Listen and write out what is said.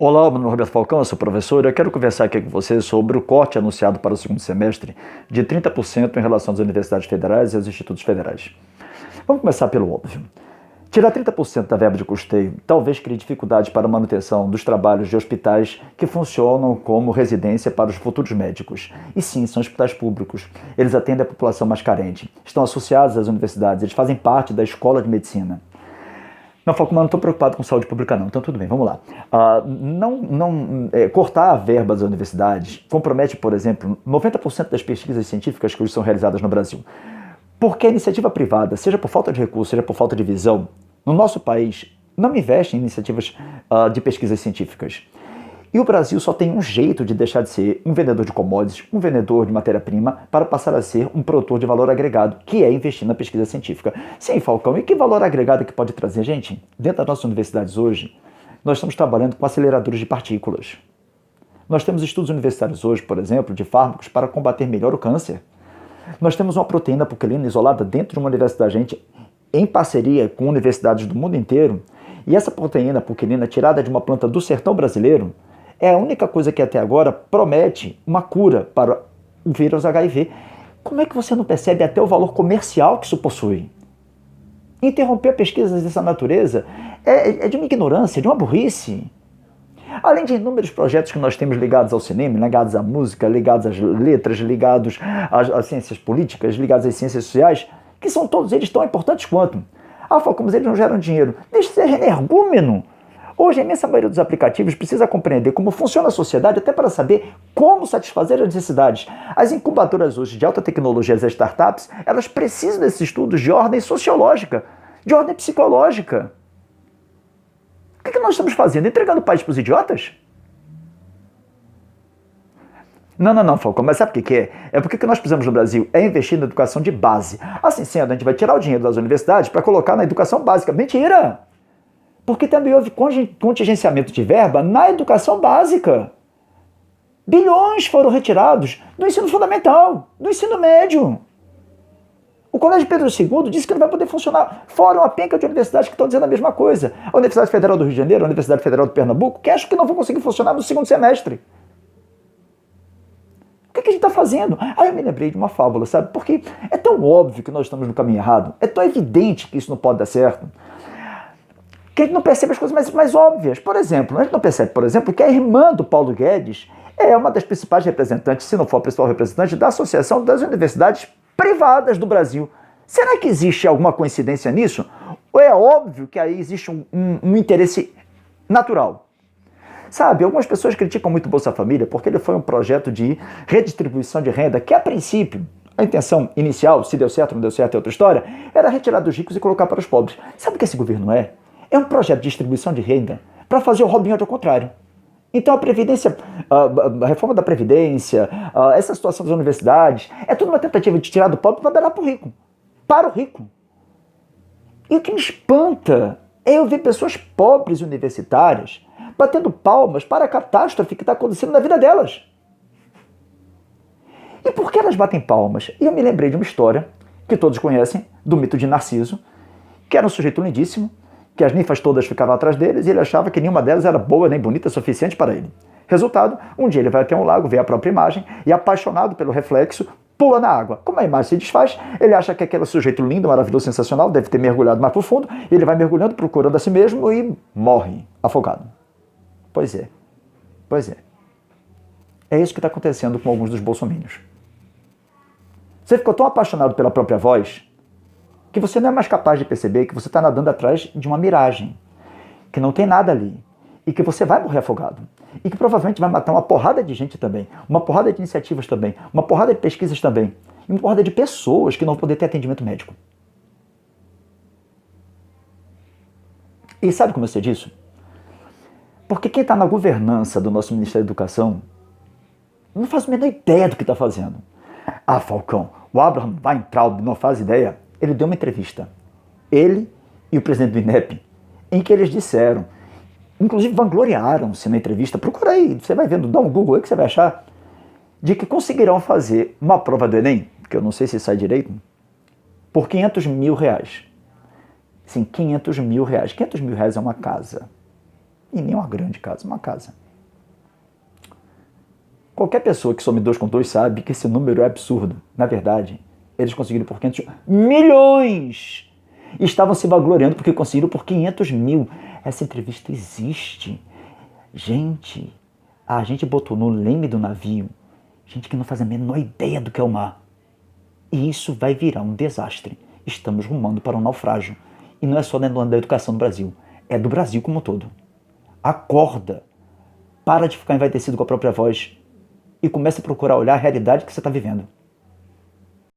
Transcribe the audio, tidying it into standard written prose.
Olá, meu nome é Roberto Falcão, eu sou professor e eu quero conversar aqui com você sobre o corte anunciado para o segundo semestre de 30% em relação às universidades federais e aos institutos federais. Vamos começar pelo óbvio. Tirar 30% da verba de custeio talvez crie dificuldades para a manutenção dos trabalhos de hospitais que funcionam como residência para os futuros médicos. E sim, são hospitais públicos. Eles atendem a população mais carente, estão associados às universidades, eles fazem parte da escola de medicina. Não, Falco, mas não estou preocupado com saúde pública não, então tudo bem, vamos lá. Cortar a verba das universidades compromete, por exemplo, 90% das pesquisas científicas que hoje são realizadas no Brasil. Porque a iniciativa privada, seja por falta de recursos, seja por falta de visão, no nosso país não investe em iniciativas de pesquisas científicas. E o Brasil só tem um jeito de deixar de ser um vendedor de commodities, um vendedor de matéria-prima, para passar a ser um produtor de valor agregado, que é investir na pesquisa científica. Sim, Falcão, e que valor agregado que pode trazer, gente? Dentro das nossas universidades hoje, nós estamos trabalhando com aceleradores de partículas. Nós temos estudos universitários hoje, por exemplo, de fármacos para combater melhor o câncer. Nós temos uma proteína apoquilina isolada dentro de uma universidade, gente, em parceria com universidades do mundo inteiro, e essa proteína apoquilina tirada de uma planta do sertão brasileiro é a única coisa que até agora promete uma cura para o vírus HIV. Como é que você não percebe até o valor comercial que isso possui? Interromper pesquisas dessa natureza é de uma ignorância, de uma burrice. Além de inúmeros projetos que nós temos ligados ao cinema, ligados à música, ligados às letras, ligados às ciências políticas, ligados às ciências sociais, que são todos eles tão importantes quanto. Falcão, mas eles não geram dinheiro. Deixa de ser energúmeno. Hoje, a imensa maioria dos aplicativos precisa compreender como funciona a sociedade até para saber como satisfazer as necessidades. As incubadoras hoje de alta tecnologia, as startups, elas precisam desses estudos de ordem sociológica, de ordem psicológica. O que nós estamos fazendo? Entregando o país para os idiotas? Não, Falcão, mas sabe o que é? É porque o que nós precisamos no Brasil é investir na educação de base. Assim sendo, a gente vai tirar o dinheiro das universidades para colocar na educação básica. Mentira! Porque também houve contingenciamento de verba na educação básica. Bilhões foram retirados do ensino fundamental, do ensino médio. O Colégio Pedro II disse que não vai poder funcionar. Fora uma penca de universidades que estão dizendo a mesma coisa. A Universidade Federal do Rio de Janeiro, a Universidade Federal de Pernambuco, que acham que não vão conseguir funcionar no segundo semestre. O que a gente está fazendo? Eu me lembrei de uma fábula, sabe? Porque é tão óbvio que nós estamos no caminho errado, é tão evidente que isso não pode dar certo, que a gente não percebe as coisas mais óbvias. Por exemplo, a gente não percebe, por exemplo, que a irmã do Paulo Guedes é uma das principais representantes, se não for a principal representante, da Associação das Universidades Privadas do Brasil. Será que existe alguma coincidência nisso? Ou é óbvio que aí existe um interesse natural? Sabe, algumas pessoas criticam muito o Bolsa Família porque ele foi um projeto de redistribuição de renda que, a princípio, a intenção inicial, se deu certo ou não deu certo é outra história, era retirar dos ricos e colocar para os pobres. Sabe o que esse governo é? É um projeto de distribuição de renda para fazer o Robin Hood ao contrário. Então a Previdência, a reforma da Previdência, essa situação das universidades, é tudo uma tentativa de tirar do pobre para dar para o rico. Para o rico. E o que me espanta é eu ver pessoas pobres universitárias batendo palmas para a catástrofe que está acontecendo na vida delas. E por que elas batem palmas? E eu me lembrei de uma história que todos conhecem, do mito de Narciso, que era um sujeito lindíssimo, que as ninfas todas ficavam atrás deles e ele achava que nenhuma delas era boa nem bonita o suficiente para ele. Resultado, um dia ele vai até um lago, vê a própria imagem e, apaixonado pelo reflexo, pula na água. Como a imagem se desfaz, ele acha que aquele sujeito lindo, maravilhoso, sensacional, deve ter mergulhado mais profundo, e ele vai mergulhando, procurando a si mesmo e morre afogado. Pois é. É isso que está acontecendo com alguns dos bolsominions. Você ficou tão apaixonado pela própria voz que você não é mais capaz de perceber que você está nadando atrás de uma miragem, que não tem nada ali, e que você vai morrer afogado, e que provavelmente vai matar uma porrada de gente também, uma porrada de iniciativas também, uma porrada de pesquisas também, e uma porrada de pessoas que não vão poder ter atendimento médico. E sabe como eu sei disso? Porque quem está na governança do nosso Ministério da Educação não faz a menor ideia do que está fazendo. Falcão, o Abraham Weintraub não faz ideia. Ele deu uma entrevista, ele e o presidente do INEP, em que eles disseram, inclusive vangloriaram-se na entrevista, procura aí, você vai vendo, dá um Google aí que você vai achar, de que conseguirão fazer uma prova do Enem, que eu não sei se sai direito, por R$500 mil. Sim, R$500 mil. R$500 mil é uma casa. E nem uma grande casa, uma casa. Qualquer pessoa que some 2 com 2 sabe que esse número é absurdo. Na verdade, eles conseguiram por 500 milhões. E estavam se vangloriando porque conseguiram por 500 mil. Essa entrevista existe. Gente, a gente botou no leme do navio gente que não faz a menor ideia do que é o mar. E isso vai virar um desastre. Estamos rumando para um naufrágio. E não é só da educação no Brasil. É do Brasil como um todo. Acorda. Para de ficar envaidecido com a própria voz. E comece a procurar olhar a realidade que você está vivendo.